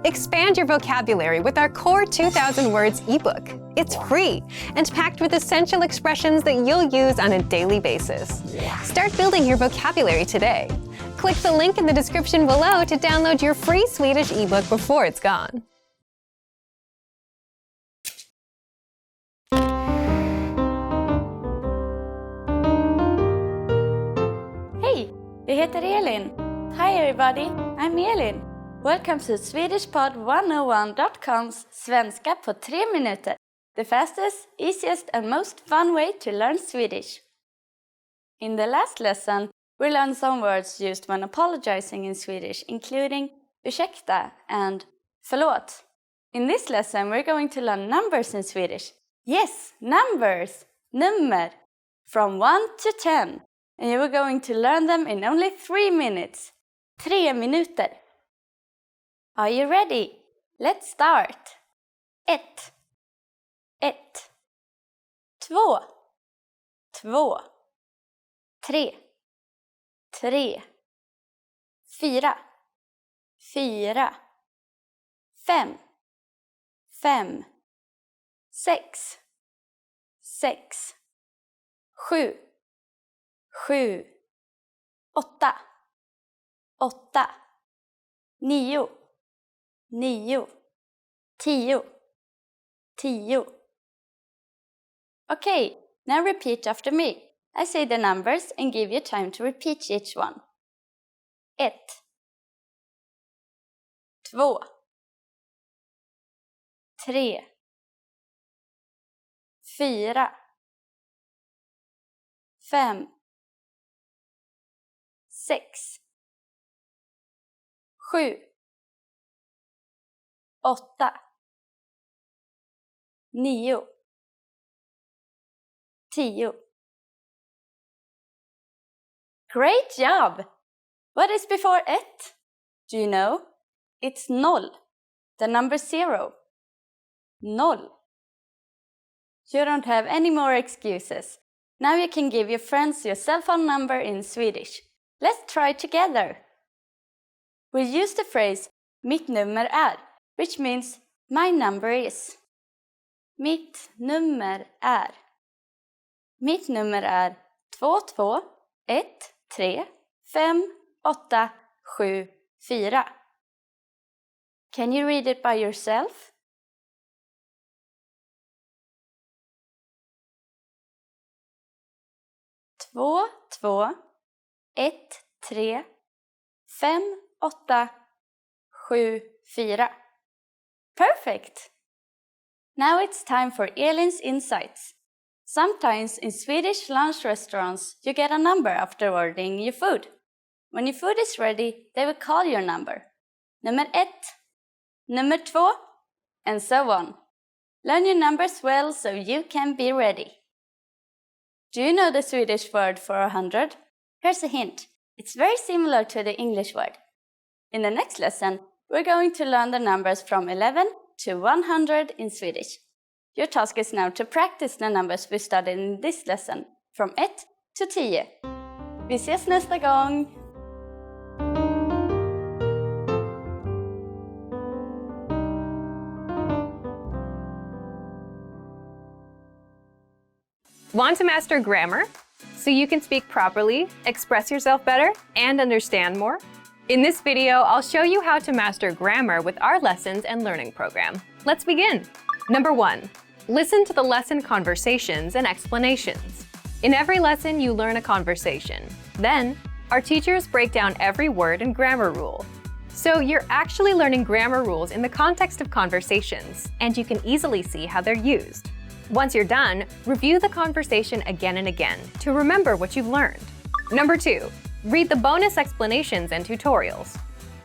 Expand your vocabulary with our Core 2000 Words ebook. It's free and packed with essential expressions that you'll use on a daily basis. Start building your vocabulary today. Click the link in the description below to download your free Swedish ebook before it's gone. Hej, jag heter Elin. Hi everybody, I'm Elin. Welcome to SwedishPod101.com's Svenska på 3 minuter. The fastest, easiest and most fun way to learn Swedish. In the last lesson, we learned some words used when apologizing in Swedish, including ursäkta and förlåt. In this lesson, we're going to learn numbers in Swedish. Yes, numbers! Nummer! From 1 to 10. And you are going to learn them in only 3 minutes. 3 minuter. Are you ready? Let's start. 1. 1. 2. 2. 3. 3. 4. 4. 5. 5. 6. 6. 7. 7. 8. 8. 9. 9. 10. 10. Okay, now repeat after me. I say the numbers and give you time to repeat each one. 1. 2. 3. 4. 5. 6. 7. 8. 9. 10. Great job! What is before 1? Do you know? It's 0, the number 0. 0. You don't have any more excuses. Now you can give your friends your cell phone number in Swedish. Let's try together. We use the phrase mitt nummer är, which means my number is. Mitt nummer är. Mitt nummer är 22 1 3 5 8 7 4. Can you read it by yourself? Två, 1 3 5 8 7 4. Perfect! Now it's time for Elin's insights. Sometimes in Swedish lunch restaurants, you get a number after ordering your food. When your food is ready, they will call your number. Nummer 1, nummer 2, and so on. Learn your numbers well so you can be ready. Do you know the Swedish word for 100? Here's a hint. It's very similar to the English word. In the next lesson, we're going to learn the numbers from 11 to 100 in Swedish. Your task is now to practice the numbers we studied in this lesson, from 1 to 10. Vi ses nästa gång! Want to master grammar so you can speak properly, express yourself better, and understand more? In this video, I'll show you how to master grammar with our lessons and learning program. Let's begin. Number 1. Listen to the lesson conversations and explanations. In every lesson, you learn a conversation. Then, our teachers break down every word and grammar rule. So you're actually learning grammar rules in the context of conversations, and you can easily see how they're used. Once you're done, review the conversation again and again to remember what you've learned. Number 2. Read the bonus explanations and tutorials.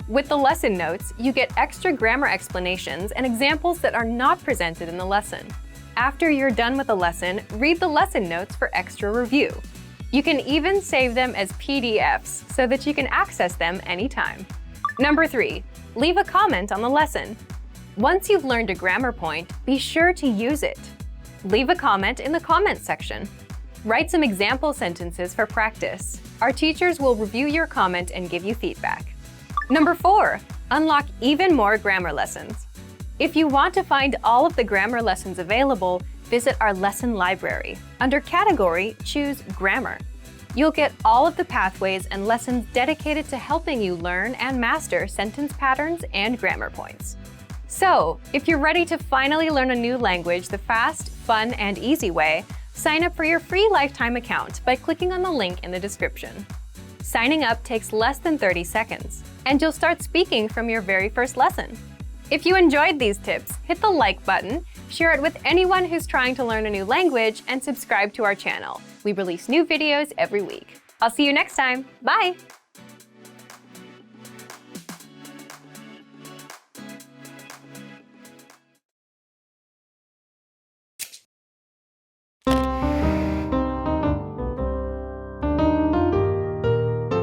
With the lesson notes, you get extra grammar explanations and examples that are not presented in the lesson. After you're done with the lesson, read the lesson notes for extra review. You can even save them as PDFs so that you can access them anytime. Number 3. Leave a comment on the lesson. Once you've learned a grammar point, be sure to use it. Leave a comment in the comments section. Write some example sentences for practice. Our teachers will review your comment and give you feedback. Number 4. Unlock even more grammar lessons. If you want to find all of the grammar lessons available, visit our lesson library. Under Category, choose Grammar. You'll get all of the pathways and lessons dedicated to helping you learn and master sentence patterns and grammar points. So, if you're ready to finally learn a new language the fast, fun, and easy way, sign up for your free lifetime account by clicking on the link in the description. Signing up takes less than 30 seconds, and you'll start speaking from your very first lesson. If you enjoyed these tips, hit the like button, share it with anyone who's trying to learn a new language, and subscribe to our channel. We release new videos every week. I'll see you next time. Bye!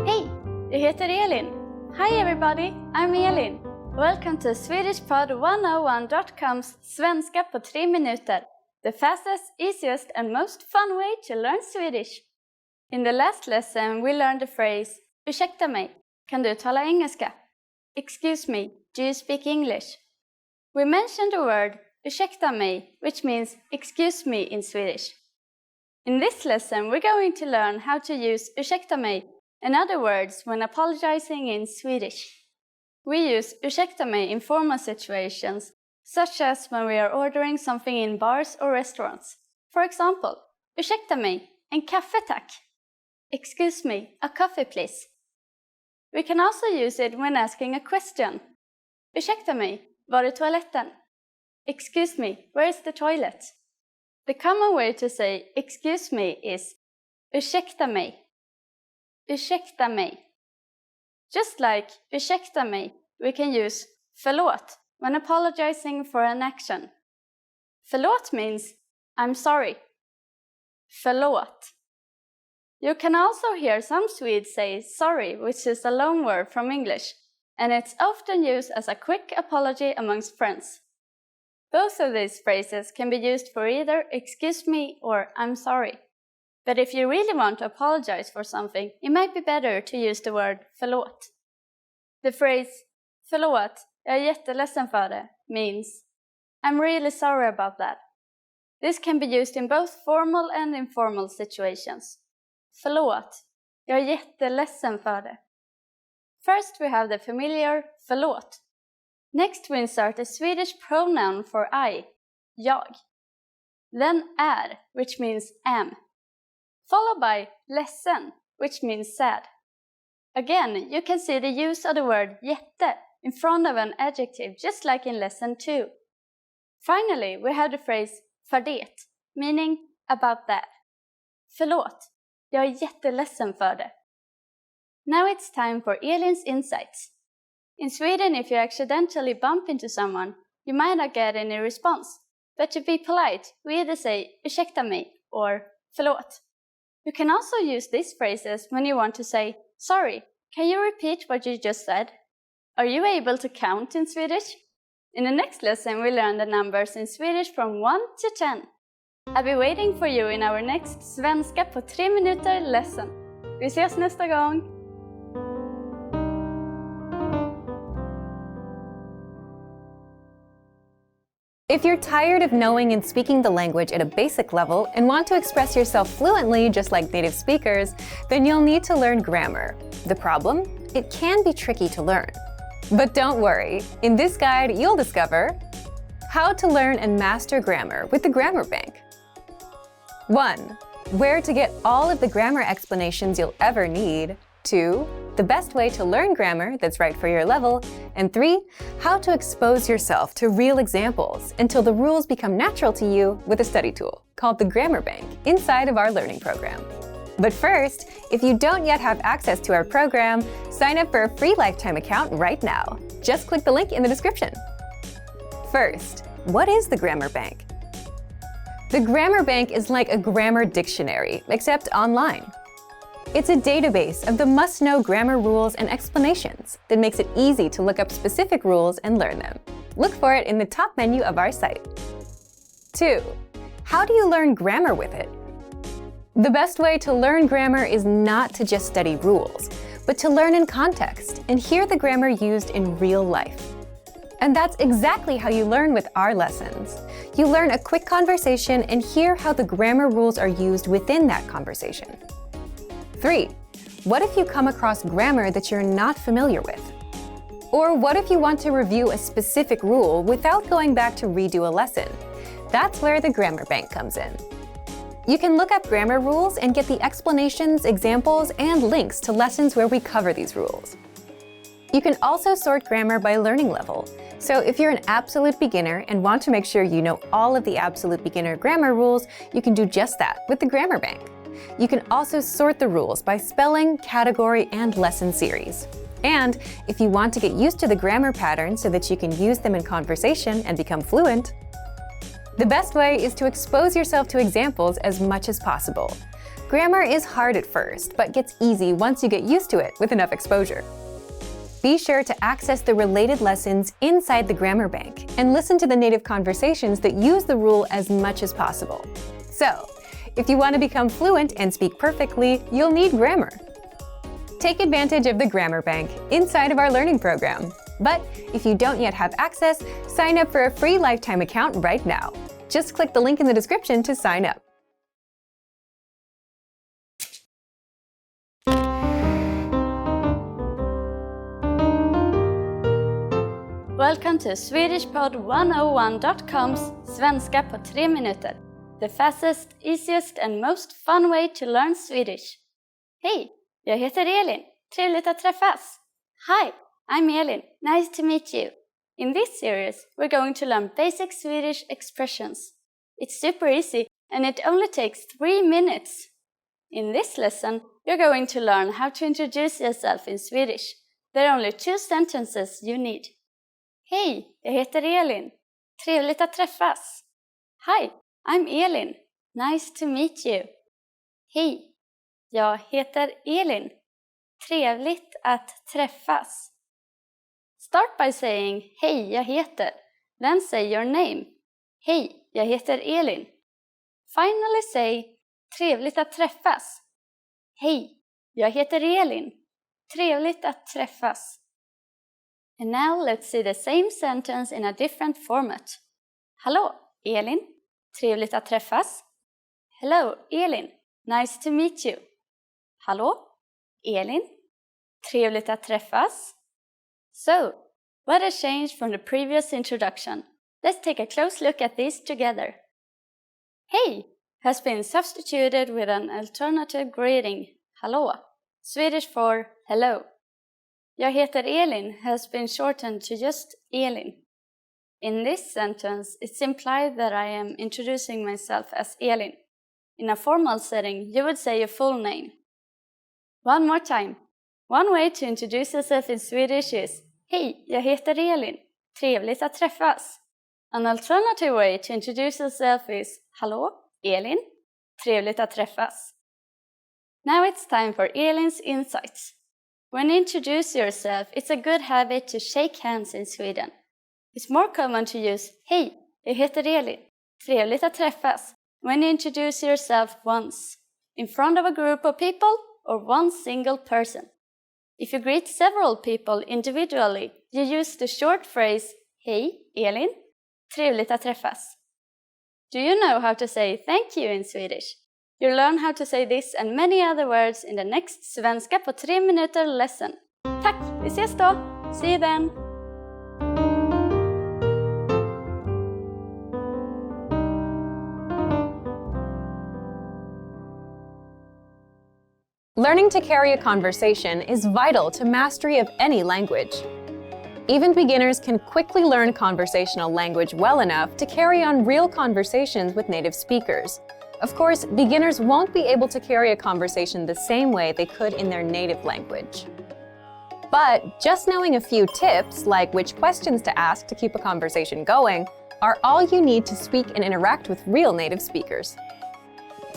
Hej, jag heter Elin. Hi everybody, I'm Elin. Welcome to SwedishPod101.com's Svenska på 3 minuter, the fastest, easiest and most fun way to learn Swedish. In the last lesson we learned the phrase ursäkta mig, kan du tala engelska? Excuse me, do you speak English? We mentioned the word ursäkta mig, which means excuse me in Swedish. In this lesson we're going to learn how to use ursäkta mig and other words when apologizing in Swedish. We use ursäkta mig in formal situations, such as when we are ordering something in bars or restaurants. For example, ursäkta mig, en kaffe tack. Excuse me, a coffee please. We can also use it when asking a question. Ursäkta mig, var är toaletten? Excuse me, where is the toilet? The common way to say excuse me is ursäkta mig. Ursäkta mig. Just like ursäkta mig, we can use förlåt when apologizing for an action. Förlåt means I'm sorry. Förlåt. You can also hear some Swedes say sorry, which is a loan word from English, and it's often used as a quick apology amongst friends. Both of these phrases can be used for either excuse me or I'm sorry. But if you really want to apologize for something, it might be better to use the word förlåt. The phrase förlåt, jag är jätteledsen för det means I'm really sorry about that. This can be used in both formal and informal situations. Förlåt, jag är jätteledsen för det. First we have the familiar förlåt. Next we insert a Swedish pronoun for I, jag. Then är, which means am. Followed by ledsen, which means sad. Again, you can see the use of the word jätte in front of an adjective, just like in lesson 2. Finally, we have the phrase för det, meaning about that. Förlåt, jag är jätteledsen för det. Now it's time for Elin's insights. In Sweden, if you accidentally bump into someone, you might not get any response. But to be polite, we either say ursäkta mig or förlåt. You can also use these phrases when you want to say, sorry, can you repeat what you just said? Are you able to count in Swedish? In the next lesson, we learn the numbers in Swedish from 1 to 10. I'll be waiting for you in our next Svenska på 3 minuter lesson. Vi ses nästa gång! If you're tired of knowing and speaking the language at a basic level and want to express yourself fluently just like native speakers, then you'll need to learn grammar. The problem? It can be tricky to learn. But don't worry, in this guide you'll discover how to learn and master grammar with the Grammar Bank. 1. Where to get all of the grammar explanations you'll ever need. 2. The best way to learn grammar that's right for your level. And 3. How to expose yourself to real examples until the rules become natural to you with a study tool called the Grammar Bank inside of our learning program. But first, if you don't yet have access to our program, sign up for a free lifetime account right now. Just click the link in the description. First, what is the Grammar Bank? The Grammar Bank is like a grammar dictionary, except online. It's a database of the must-know grammar rules and explanations that makes it easy to look up specific rules and learn them. Look for it in the top menu of our site. 2. How do you learn grammar with it? The best way to learn grammar is not to just study rules, but to learn in context and hear the grammar used in real life. And that's exactly how you learn with our lessons. You learn a quick conversation and hear how the grammar rules are used within that conversation. 3. What if you come across grammar that you're not familiar with? Or what if you want to review a specific rule without going back to redo a lesson? That's where the Grammar Bank comes in. You can look up grammar rules and get the explanations, examples, and links to lessons where we cover these rules. You can also sort grammar by learning level. So if you're an absolute beginner and want to make sure you know all of the absolute beginner grammar rules, you can do just that with the Grammar Bank. You can also sort the rules by spelling, category, and lesson series. And if you want to get used to the grammar patterns so that you can use them in conversation and become fluent, the best way is to expose yourself to examples as much as possible. Grammar is hard at first, but gets easy once you get used to it with enough exposure. Be sure to access the related lessons inside the Grammar Bank and listen to the native conversations that use the rule as much as possible. So, if you want to become fluent and speak perfectly, you'll need grammar. Take advantage of the Grammar Bank inside of our learning program. But if you don't yet have access, sign up for a free lifetime account right now. Just click the link in the description to sign up. Welcome to SwedishPod101.com's Svenska på 3 minuter. The fastest, easiest and most fun way to learn Swedish. Hej, jag heter Elin. Trevligt att träffas. Hi, I'm Elin. Nice to meet you. In this series, we're going to learn basic Swedish expressions. It's super easy and it only takes 3 minutes. In this lesson, you're going to learn how to introduce yourself in Swedish. There are only 2 sentences you need. Hej, jag heter Elin. Trevligt att träffas. Hi, I'm Elin. Nice to meet you. Hej, jag heter Elin. Trevligt att träffas. Start by saying, hej, jag heter. Then say your name. Hej, jag heter Elin. Finally say, trevligt att träffas. Hej, jag heter Elin. Trevligt att träffas. And now let's see the same sentence in a different format. Hallå, Elin. Trevligt att träffas. Hello, Elin. Nice to meet you. Hallå, Elin. Trevligt att träffas. So, what has changed from the previous introduction? Let's take a close look at these together. Hej has been substituted with an alternative greeting, hallå, Swedish for hello. Jag heter Elin has been shortened to just Elin. In this sentence, it's implied that I am introducing myself as Elin. In a formal setting, you would say your full name. One more time. One way to introduce yourself in Swedish is hej, jag heter Elin. Trevligt att träffas. An alternative way to introduce yourself is hallå, Elin. Trevligt att träffas. Now it's time for Elin's insights. When you introduce yourself, it's a good habit to shake hands in Sweden. It's more common to use hej, jag heter Elin. Trevligt att träffas when you introduce yourself once, in front of a group of people or one single person. If you greet several people individually, you use the short phrase hej, Elin. Trevligt att träffas. Do you know how to say thank you in Swedish? You'll learn how to say this and many other words in the next Svenska på 3 minuter lesson. Tack, vi ses då! See you then! Learning to carry a conversation is vital to mastery of any language. Even beginners can quickly learn conversational language well enough to carry on real conversations with native speakers. Of course, beginners won't be able to carry a conversation the same way they could in their native language. But just knowing a few tips, like which questions to ask to keep a conversation going, are all you need to speak and interact with real native speakers.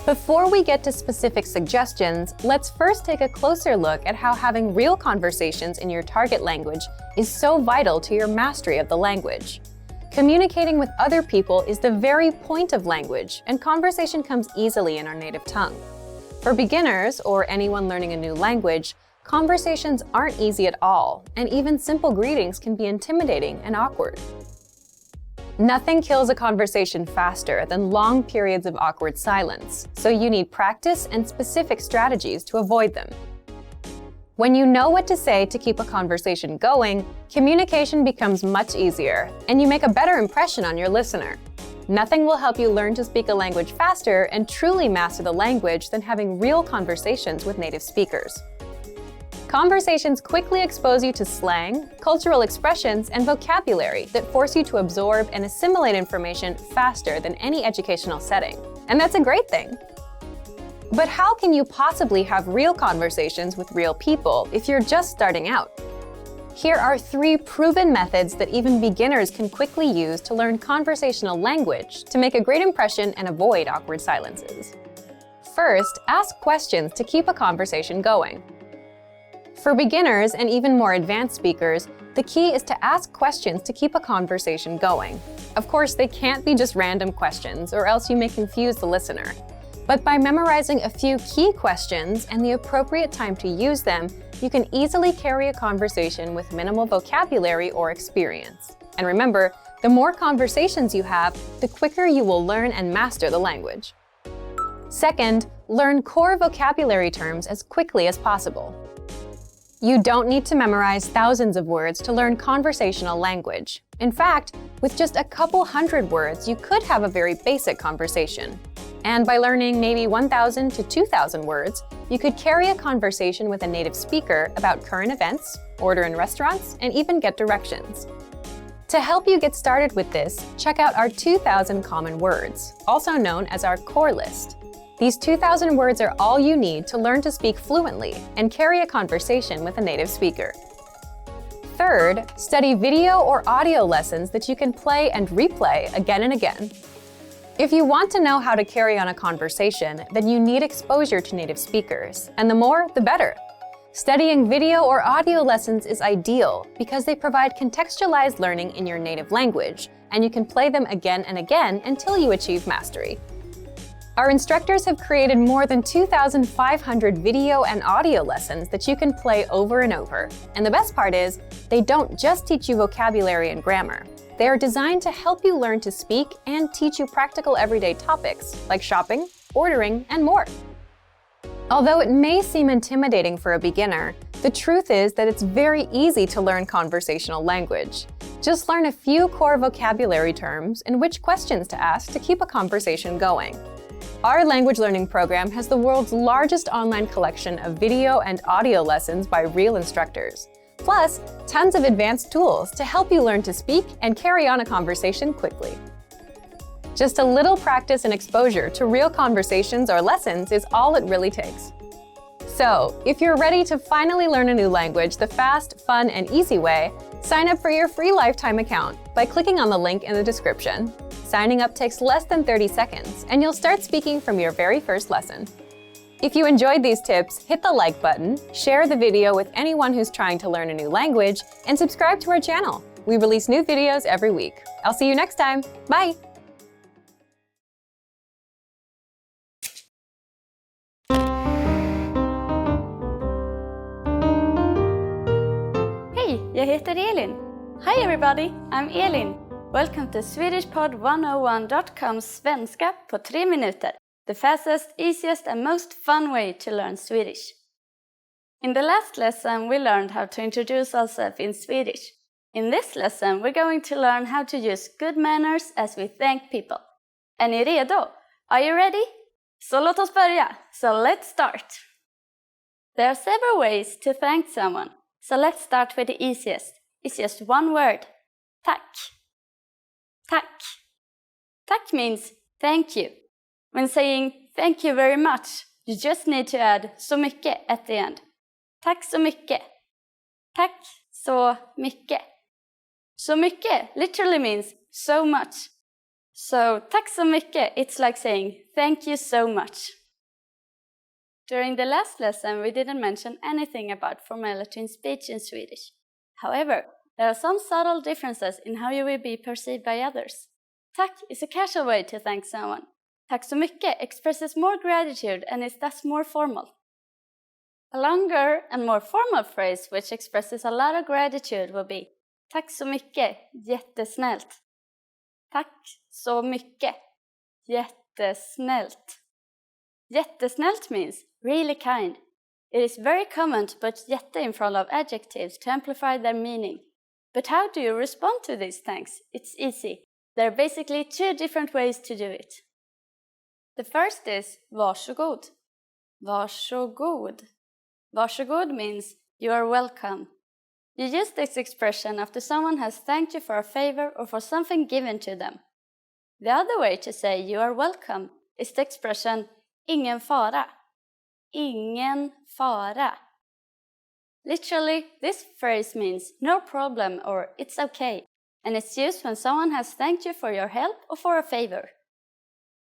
Before we get to specific suggestions, let's first take a closer look at how having real conversations in your target language is so vital to your mastery of the language. Communicating with other people is the very point of language, and conversation comes easily in our native tongue. For beginners or anyone learning a new language, conversations aren't easy at all, and even simple greetings can be intimidating and awkward. Nothing kills a conversation faster than long periods of awkward silence, so you need practice and specific strategies to avoid them. When you know what to say to keep a conversation going, communication becomes much easier, and you make a better impression on your listener. Nothing will help you learn to speak a language faster and truly master the language than having real conversations with native speakers. Conversations quickly expose you to slang, cultural expressions, and vocabulary that force you to absorb and assimilate information faster than any educational setting. And that's a great thing. But how can you possibly have real conversations with real people if you're just starting out? Here are 3 proven methods that even beginners can quickly use to learn conversational language to make a great impression and avoid awkward silences. First, ask questions to keep a conversation going. For beginners and even more advanced speakers, the key is to ask questions to keep a conversation going. Of course, they can't be just random questions, or else you may confuse the listener. But by memorizing a few key questions and the appropriate time to use them, you can easily carry a conversation with minimal vocabulary or experience. And remember, the more conversations you have, the quicker you will learn and master the language. Second, learn core vocabulary terms as quickly as possible. You don't need to memorize thousands of words to learn conversational language. In fact, with just a couple hundred words, you could have a very basic conversation. And by learning maybe 1,000 to 2,000 words, you could carry a conversation with a native speaker about current events, order in restaurants, and even get directions. To help you get started with this, check out our 2,000 common words, also known as our core list. These 2,000 words are all you need to learn to speak fluently and carry a conversation with a native speaker. Third, study video or audio lessons that you can play and replay again and again. If you want to know how to carry on a conversation, then you need exposure to native speakers, and the more, the better. Studying video or audio lessons is ideal because they provide contextualized learning in your native language, and you can play them again and again until you achieve mastery. Our instructors have created more than 2,500 video and audio lessons that you can play over and over. And the best part is, they don't just teach you vocabulary and grammar. They are designed to help you learn to speak and teach you practical everyday topics like shopping, ordering, and more. Although it may seem intimidating for a beginner, the truth is that it's very easy to learn conversational language. Just learn a few core vocabulary terms and which questions to ask to keep a conversation going. Our language learning program has the world's largest online collection of video and audio lessons by real instructors, plus tons of advanced tools to help you learn to speak and carry on a conversation quickly. Just a little practice and exposure to real conversations or lessons is all it really takes. So, if you're ready to finally learn a new language the fast, fun, and easy way, sign up for your free lifetime account by clicking on the link in the description. Signing up takes less than 30 seconds, and you'll start speaking from your very first lesson. If you enjoyed these tips, hit the like button, share the video with anyone who's trying to learn a new language, and subscribe to our channel. We release new videos every week. I'll see you next time. Bye! Hej, jag heter Elin. Hi everybody, I'm Elin. Welcome to SwedishPod101.com's Svenska på 3 minuter, the fastest, easiest and most fun way to learn Swedish. In the last lesson we learned how to introduce ourselves in Swedish. In this lesson we're going to learn how to use good manners as we thank people. Är ni redo? Are you ready? Så låt oss börja. So let's start. There are several ways to thank someone. So let's start with the easiest. It's just one word. Tack. Tack. Tack means thank you. When saying thank you very much, you just need to add så mycket at the end. Tack så mycket. Tack så mycket. Så mycket literally means so much. So tack så mycket, it's like saying thank you so much. During the last lesson, we didn't mention anything about formality in speech in Swedish. However, there are some subtle differences in how you will be perceived by others. Tack is a casual way to thank someone. Tack så mycket expresses more gratitude and is thus more formal. A longer and more formal phrase which expresses a lot of gratitude would be tack så mycket, jättesnällt. Tack så mycket, jättesnällt. Jättesnällt means really kind. It is very common to put jätte in front of adjectives to amplify their meaning. But how do you respond to these thanks? It's easy. There are basically two different ways to do it. The first is varsågod. Varsågod. Varsågod means you are welcome. You use this expression after someone has thanked you for a favor or for something given to them. The other way to say you are welcome is the expression ingen fara. Ingen fara. Literally, this phrase means no problem or it's okay, and it's used when someone has thanked you for your help or for a favor.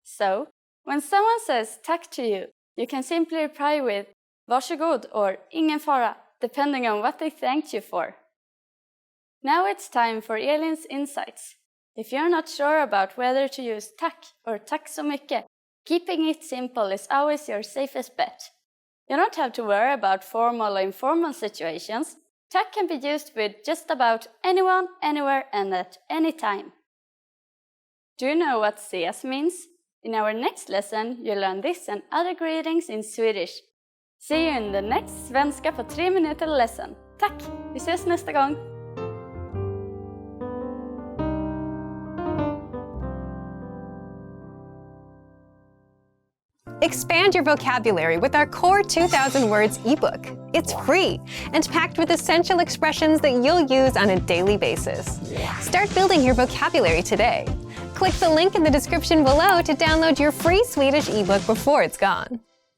So, when someone says tack to you, you can simply reply with varsågod or ingen fara, depending on what they thanked you for. Now it's time for Elin's insights. If you're not sure about whether to use tack or tack så mycket, keeping it simple is always your safest bet. You don't have to worry about formal or informal situations. Tack can be used with just about anyone, anywhere, and at any time. Do you know what ses means? In our next lesson, you'll learn this and other greetings in Swedish. See you in the next Svenska på 3 minuter lesson. Tack! Vi ses nästa gång! Expand your vocabulary with our Core 2000 Words ebook. It's free and packed with essential expressions that you'll use on a daily basis. Start building your vocabulary today. Click the link in the description below to download your free Swedish ebook before it's gone.